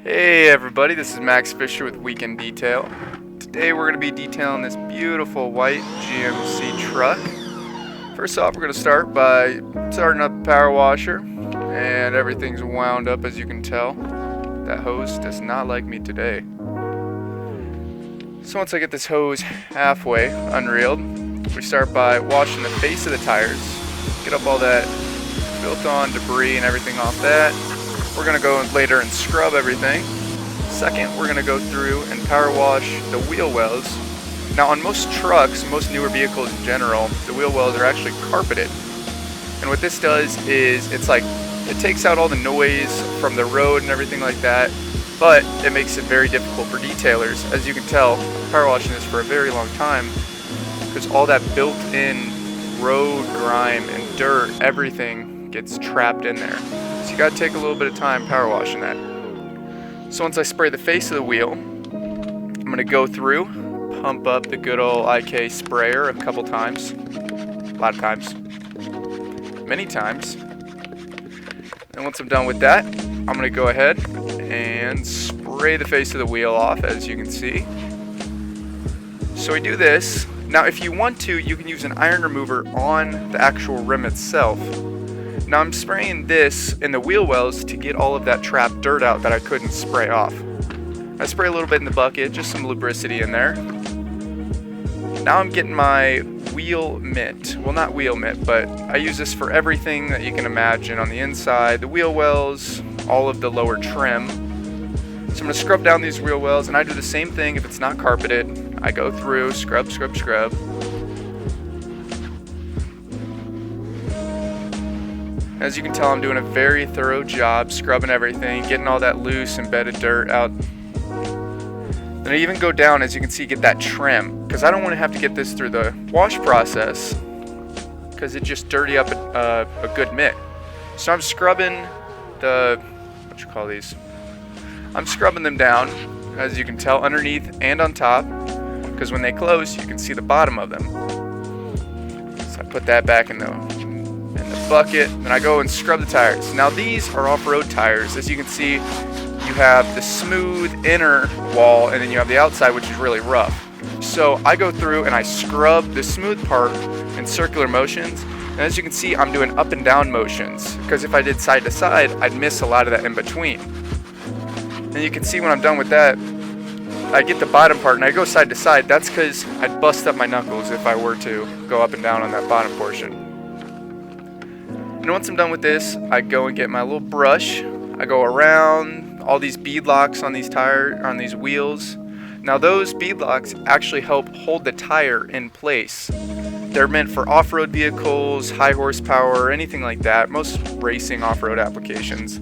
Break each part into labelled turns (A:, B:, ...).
A: Hey everybody, this is Max Fisher with Weekend Detail. Today we're going to be detailing this beautiful white GMC truck. First off, we're going to start by starting up the power washer, and everything's wound up as you can tell. That hose does not like me today. So once I get this hose halfway unreeled, we start by washing the face of the tires, get up all that built-on debris and everything off that. We're going to go later and scrub everything. Second, we're going to go through and power wash the wheel wells. Now on most trucks, most newer vehicles in general, the wheel wells are actually carpeted. And what this does is it takes out all the noise from the road and everything like that, but it makes it very difficult for detailers. As you can tell, power washing this for a very long time because all that built-in road grime and dirt, everything gets trapped in there. So you gotta take a little bit of time power washing that. So once I spray the face of the wheel, I'm gonna go through, pump up the good old IK sprayer a couple times, a lot of times, many times. And once I'm done with that, I'm gonna go ahead and spray the face of the wheel off, as you can see. So we do this. Now if you want to, you can use an iron remover on the actual rim itself. Now I'm spraying this in the wheel wells to get all of that trapped dirt out that I couldn't spray off. I spray a little bit in the bucket, just some lubricity in there. Now I'm getting my wheel mitt. Well, not wheel mitt, but I use this for everything that you can imagine on the inside, the wheel wells, all of the lower trim. So I'm going to scrub down these wheel wells, and I do the same thing if it's not carpeted. I go through, scrub, scrub, scrub. As you can tell, I'm doing a very thorough job scrubbing everything, getting all that loose embedded dirt out. And I even go down, as you can see, get that trim, because I don't want to have to get this through the wash process because it just dirty up a good mitt. So I'm scrubbing I'm scrubbing them down, as you can tell, underneath and on top, because when they close, you can see the bottom of them. So I put that back in the bucket, and I go and scrub the tires. Now these are off-road tires. As you can see, you have the smooth inner wall, and then you have the outside, which is really rough. So I go through and I scrub the smooth part in circular motions, and as you can see, I'm doing up and down motions, because if I did side to side, I'd miss a lot of that in between. And you can see when I'm done with that, I get the bottom part and I go side to side. That's because I'd bust up my knuckles if I were to go up and down on that bottom portion. And once I'm done with this, I go and get my little brush. I go around all these bead locks on these wheels. Now those bead locks actually help hold the tire in place. They're meant for off-road vehicles, high horsepower, anything like that. Most racing off-road applications.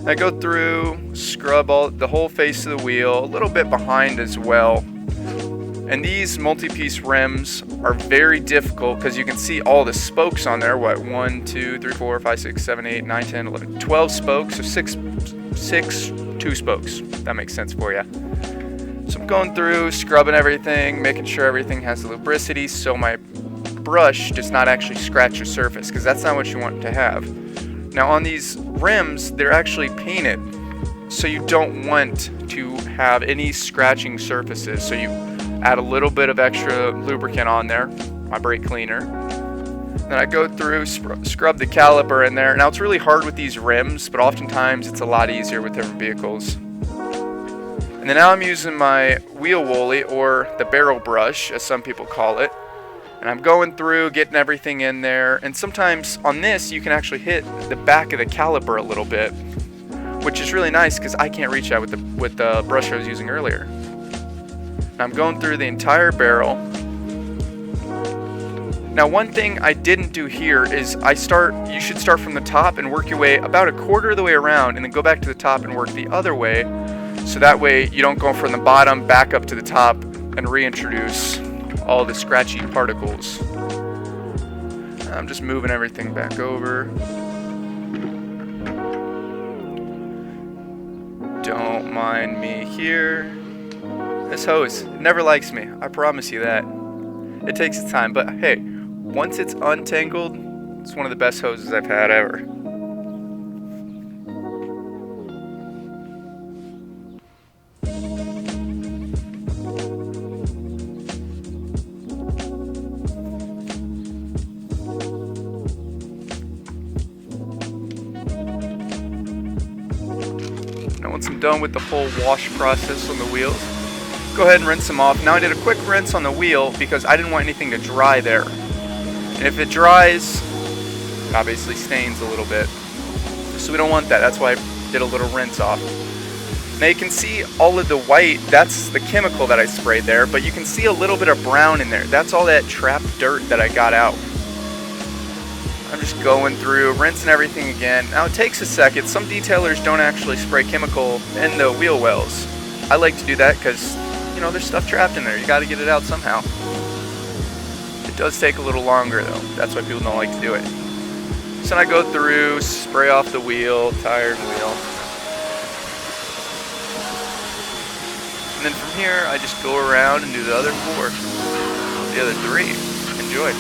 A: I go through, scrub the whole face of the wheel, a little bit behind as well. And these multi-piece rims are very difficult because you can see all the spokes on there. 1, 2, 3, 4, 5, 6, 7, 8, 9, 10, 11, 12 spokes. So 6, 2 spokes. That makes sense for you. So I'm going through, scrubbing everything, making sure everything has the lubricity so my brush does not actually scratch your surface, because that's not what you want to have. Now on these rims, they're actually painted, so you don't want to have any scratching surfaces. So you add a little bit of extra lubricant on there, my brake cleaner. Then I go through, scrub the caliper in there. Now it's really hard with these rims, but oftentimes it's a lot easier with different vehicles. And then now I'm using my wheel woolly, or the barrel brush, as some people call it. And I'm going through, getting everything in there. And sometimes on this, you can actually hit the back of the caliper a little bit, which is really nice because I can't reach that with the brush I was using earlier. I'm going through the entire barrel. Now one thing I didn't do here is you should start from the top and work your way about a quarter of the way around, and then go back to the top and work the other way. So that way you don't go from the bottom back up to the top and reintroduce all the scratchy particles. I'm just moving everything back over. Don't mind me here. This hose never likes me, I promise you that. It takes its time, but hey, once it's untangled, it's one of the best hoses I've had ever. Now once I'm done with the whole wash process on the wheels, go ahead and rinse them off. Now I did a quick rinse on the wheel because I didn't want anything to dry there. And if it dries, it obviously stains a little bit. So we don't want that. That's why I did a little rinse off. Now you can see all of the white, that's the chemical that I sprayed there, but you can see a little bit of brown in there. That's all that trapped dirt that I got out. I'm just going through, rinsing everything again. Now it takes a second. Some detailers don't actually spray chemical in the wheel wells. I like to do that because, you know, there's stuff trapped in there. You got to get it out somehow. It does take a little longer though. That's why people don't like to do it. So I go through, spray off the wheel, tire and wheel. And then from here, I just go around and do the other 4, the other 3. Enjoy.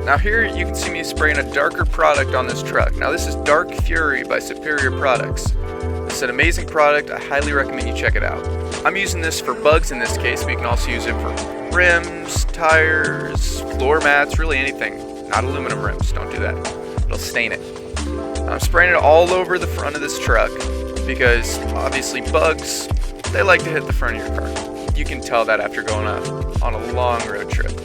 A: Now here you can see me spraying a darker product on this truck. Now this is Dark Fury by Superior Products. This is an amazing product. I highly recommend you check it out. I'm using this for bugs in this case, but you can also use it for rims, tires, floor mats, really anything. Not aluminum rims, don't do that. It'll stain it. I'm spraying it all over the front of this truck because obviously bugs, they like to hit the front of your car. You can tell that after going on a long road trip.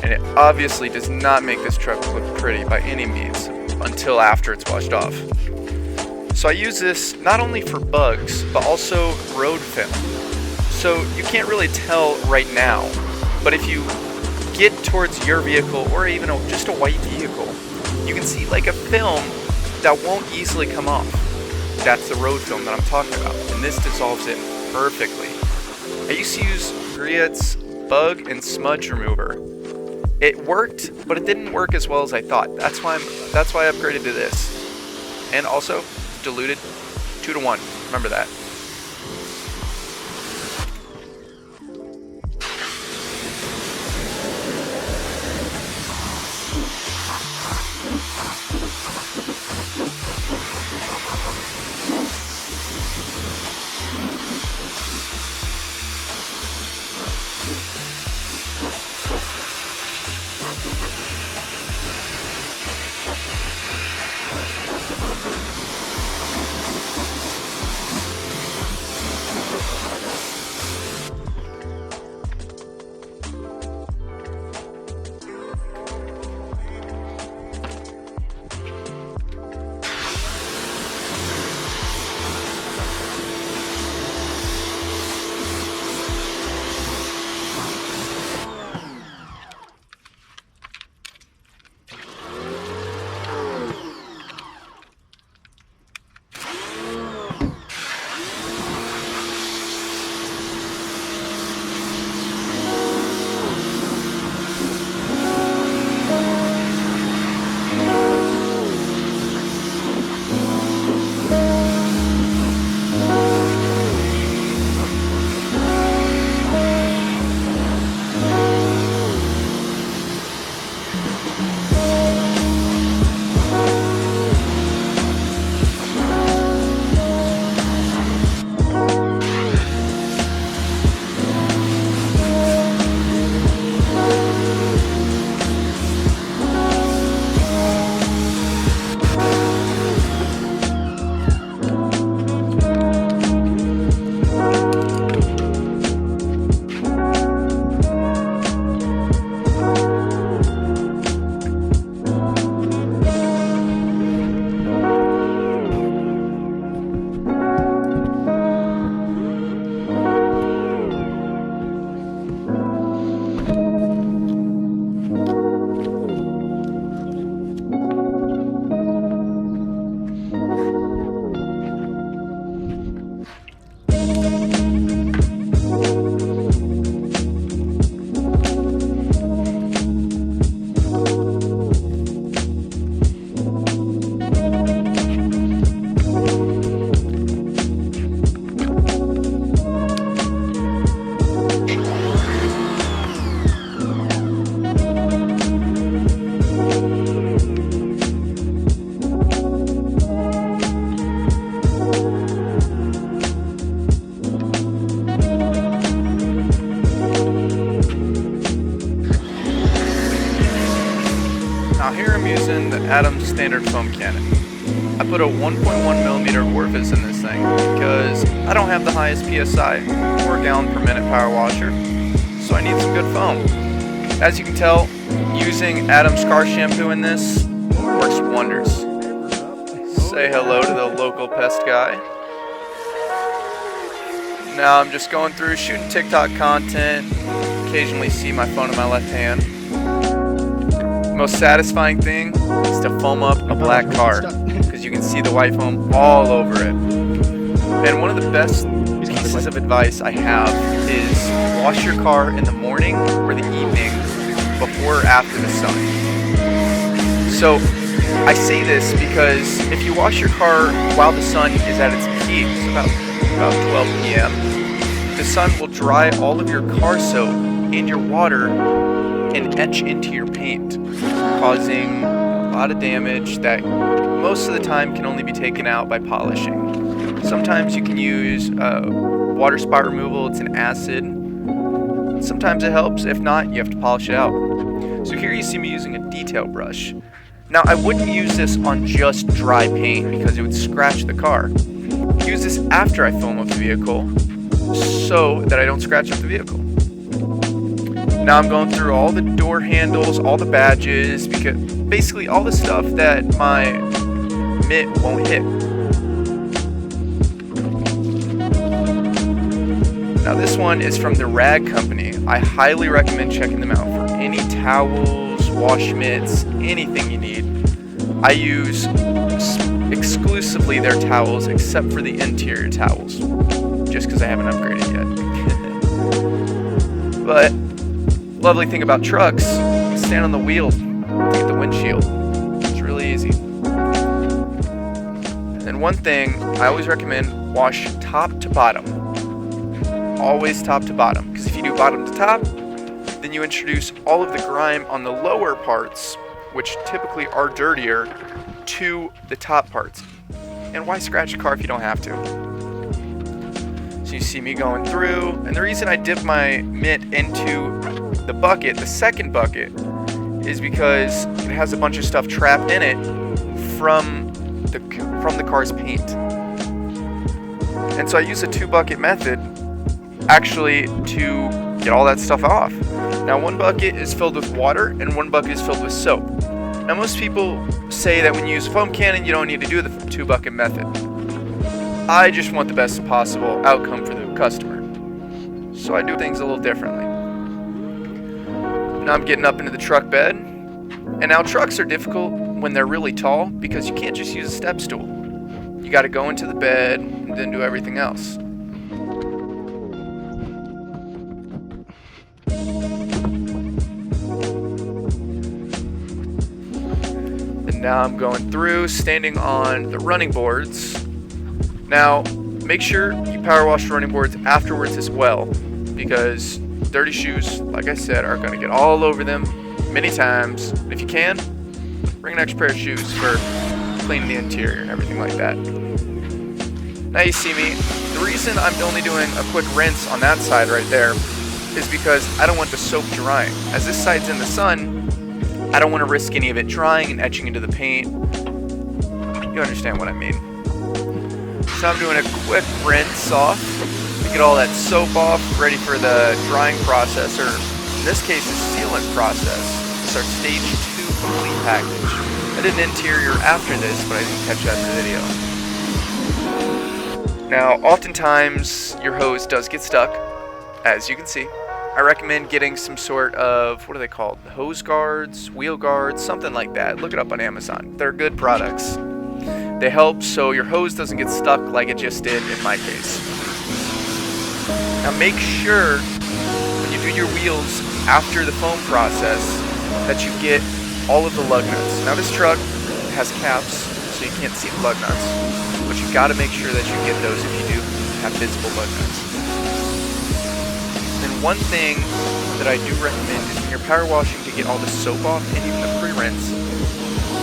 A: And it obviously does not make this truck look pretty by any means until after it's washed off. So I use this not only for bugs, but also road film. So you can't really tell right now, but if you get towards your vehicle or even just a white vehicle, you can see like a film that won't easily come off. That's the road film that I'm talking about, and this dissolves it perfectly. I used to use Griot's bug and smudge remover. It worked, but it didn't work as well as I thought. That's why I upgraded to this. And also diluted 2-to-1. Remember that. using the Adams standard foam cannon. I put a 1.1mm orifice in this thing because I don't have the highest PSI or gallon per minute power washer, so I need some good foam. As you can tell, using Adams car shampoo in this works wonders. Say hello to the local pest guy. Now I'm just going through shooting TikTok content, occasionally see my phone in my left hand. The most satisfying thing is to foam up a black car because you can see the white foam all over it. And one of the best pieces of advice I have is wash your car in the morning or the evening before or after the sun. So I say this because if you wash your car while the sun is at its peak, so about 12 p.m., the sun will dry all of your car soap in your water and etch into your paint, causing a lot of damage that most of the time can only be taken out by polishing. Sometimes you can use water spot removal. It's an acid. Sometimes it helps. If not, you have to polish it out. So here you see me using a detail brush. Now I wouldn't use this on just dry paint because it would scratch the car. Use this after I foam up the vehicle so that I don't scratch up the vehicle. Now I'm going through all the door handles, all the badges, because basically all the stuff that my mitt won't hit. Now this one is from the Rag Company. I highly recommend checking them out for any towels, wash mitts, anything you need. I use exclusively their towels except for the interior towels, just because I haven't upgraded yet. But lovely thing about trucks, you stand on the wheel to get the windshield. It's really easy. And then one thing I always recommend, wash top to bottom. Always top to bottom, because if you do bottom to top, then you introduce all of the grime on the lower parts, which typically are dirtier, to the top parts. And why scratch a car if you don't have to? So you see me going through, and the reason I dip my mitt into the bucket, the second bucket, is because it has a bunch of stuff trapped in it from the car's paint. And so I use a 2-bucket method actually to get all that stuff off. Now one bucket is filled with water and one bucket is filled with soap. Now most people say that when you use a foam cannon you don't need to do the 2-bucket method. I just want the best possible outcome for the customer, so I do things a little differently. Now I'm getting up into the truck bed, and now trucks are difficult when they're really tall because you can't just use a step stool. You got to go into the bed and then do everything else. Now I'm going through, standing on the running boards. Now, make sure you power wash the running boards afterwards as well, because dirty shoes, like I said, are going to get all over them many times. If you can, bring an extra pair of shoes for cleaning the interior and everything like that. Now you see me. The reason I'm only doing a quick rinse on that side right there is because I don't want the soap drying. As this side's in the sun, I don't want to risk any of it drying and etching into the paint. You understand what I mean. So I'm doing a quick rinse off to get all that soap off, ready for the drying process, or in this case, the sealant process. It's our stage 2 complete package. I did an interior after this, but I didn't catch that in the video. Now, oftentimes your hose does get stuck, as you can see. I recommend getting some sort of, what are they called? Hose guards, wheel guards, something like that. Look it up on Amazon. They're good products. They help so your hose doesn't get stuck like it just did in my case. Now make sure when you do your wheels after the foam process that you get all of the lug nuts. Now this truck has caps so you can't see the lug nuts, but you got to make sure that you get those if you do have visible lug nuts. And one thing that I do recommend is when you're power washing to get all the soap off and even the pre-rinse,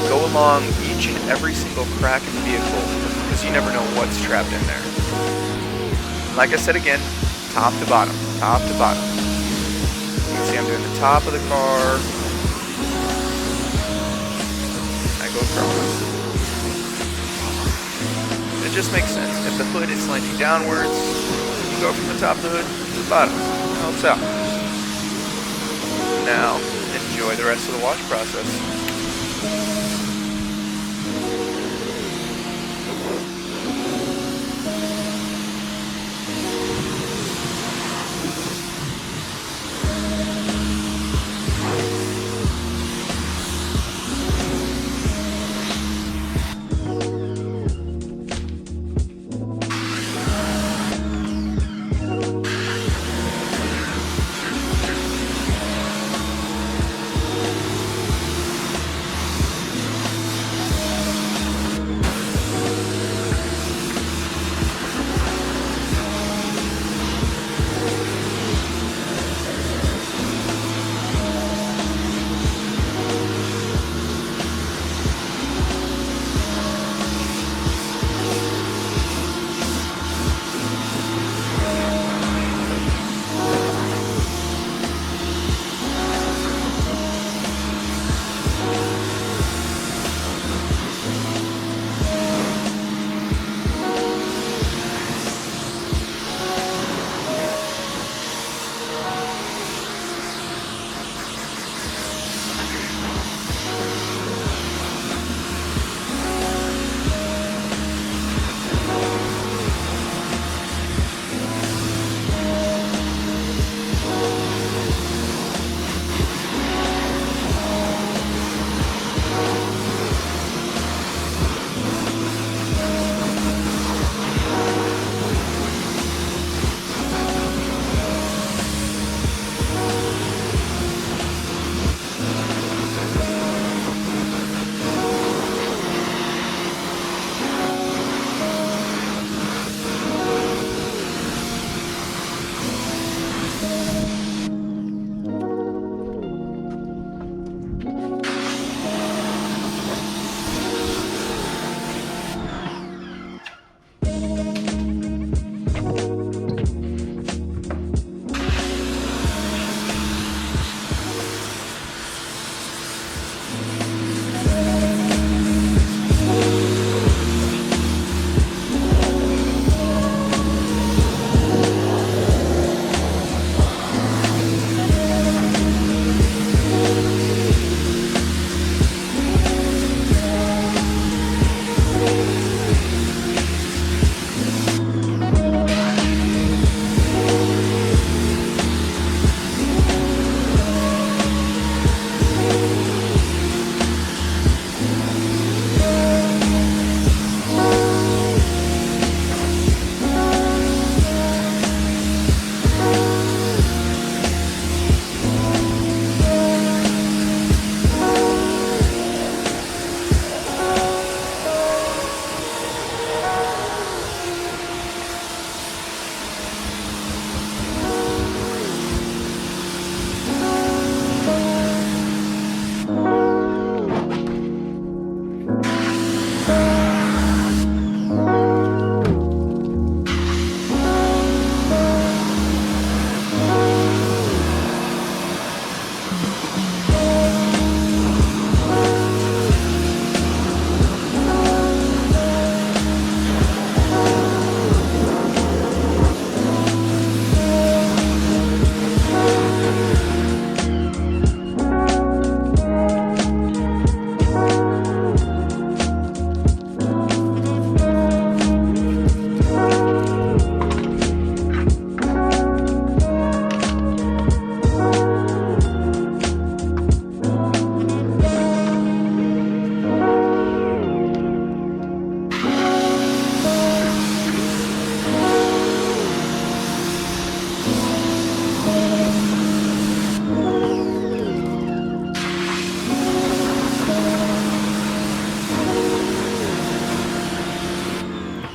A: go along each and every single crack in the vehicle because you never know what's trapped in there. Like I said again, top to bottom, top to bottom. You can see I'm doing the top of the car. I go across. It just makes sense. If the hood is slanting downwards, you go from the top of the hood to the bottom. It helps out. Now, enjoy the rest of the wash process.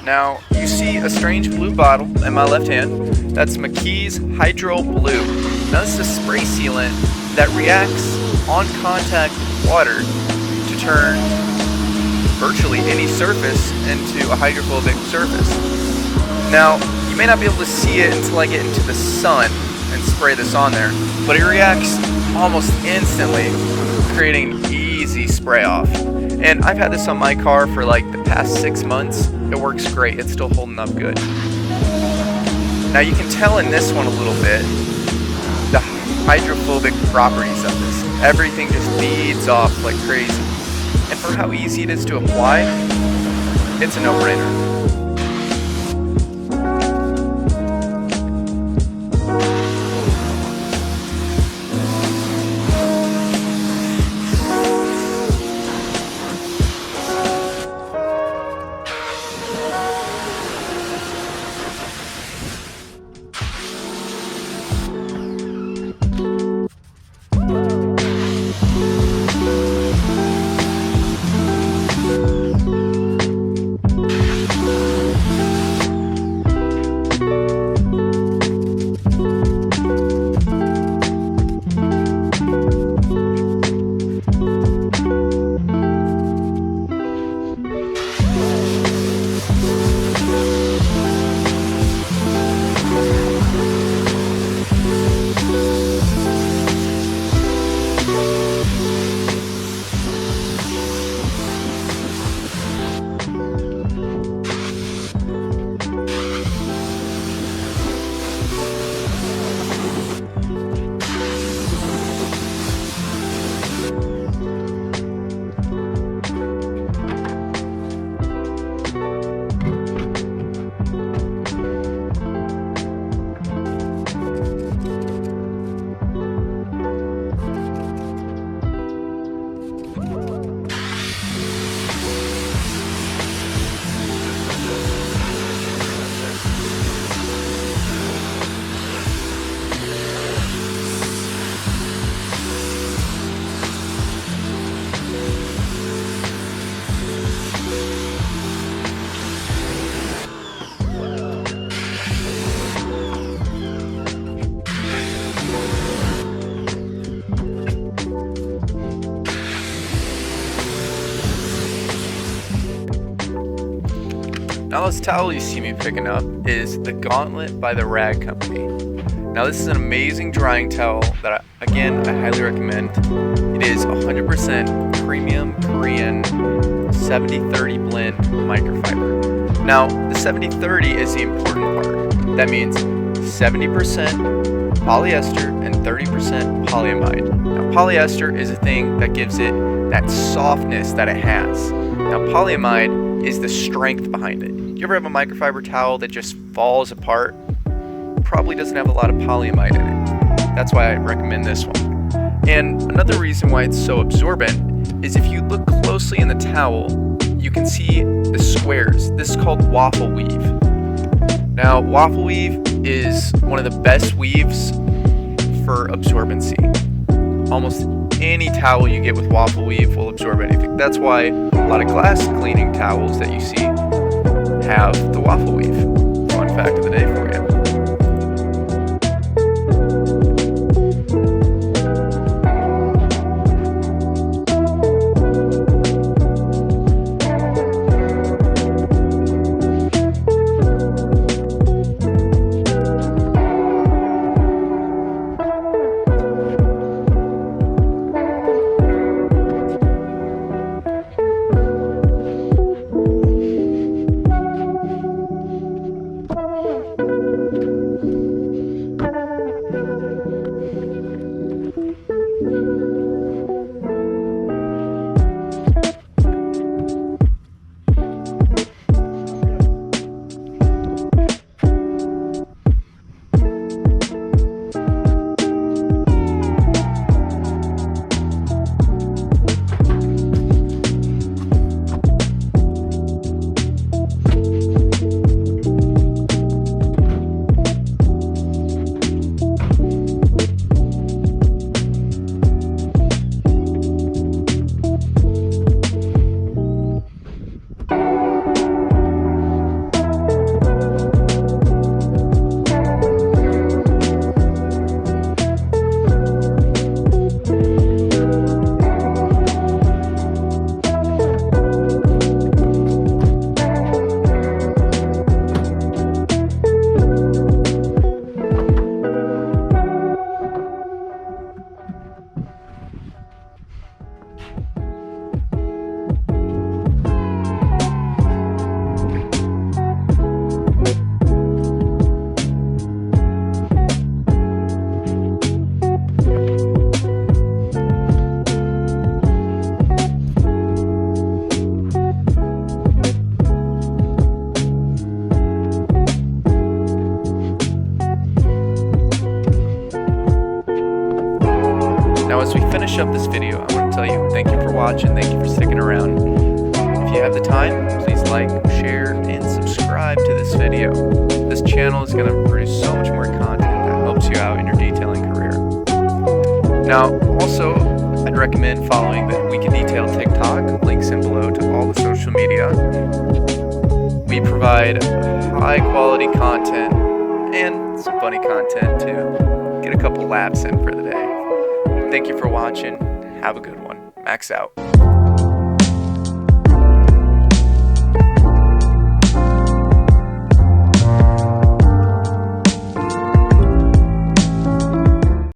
A: Now, you see a strange blue bottle in my left hand. That's McKee's Hydro Blue. Now, this is a spray sealant that reacts on contact with water to turn virtually any surface into a hydrophobic surface. Now, you may not be able to see it until I get into the sun and spray this on there, but it reacts almost instantly, creating an easy spray off. And I've had this on my car for like the past 6 months. It works great. It's still holding up good. Now you can tell in this one a little bit the hydrophobic properties of this. Everything just beads off like crazy. And for how easy it is to apply, it's a no-brainer. Now this towel you see me picking up is the Gauntlet by the Rag Company. Now this is an amazing drying towel that I highly recommend. It is 100% premium Korean 70-30 blend microfiber. Now the 70-30 is the important part. That means 70% polyester and 30% polyamide. Now polyester is a thing that gives it that softness that it has. Now polyamide is the strength behind it. You ever have a microfiber towel that just falls apart? Probably doesn't have a lot of polyamide in it. That's why I recommend this one. And another reason why it's so absorbent is if you look closely in the towel, you can see the squares. This is called waffle weave. Now, waffle weave is one of the best weaves for absorbency. Almost any towel you get with waffle weave will absorb anything. That's why a lot of glass cleaning towels that you see have the waffle weave. Fun fact of the day for you. Now as we finish up this video, I want to tell you thank you for watching, thank you for sticking around. If you have the time, please like, share, and subscribe to this video. This channel is going to produce so much more content that helps you out in your detailing career. Now, also, I'd recommend following the We Can Detail TikTok, links in below to all the social media. We provide high quality content and some funny content to get a couple laps in for the day. Thank you for watching. Have a good one. Max out.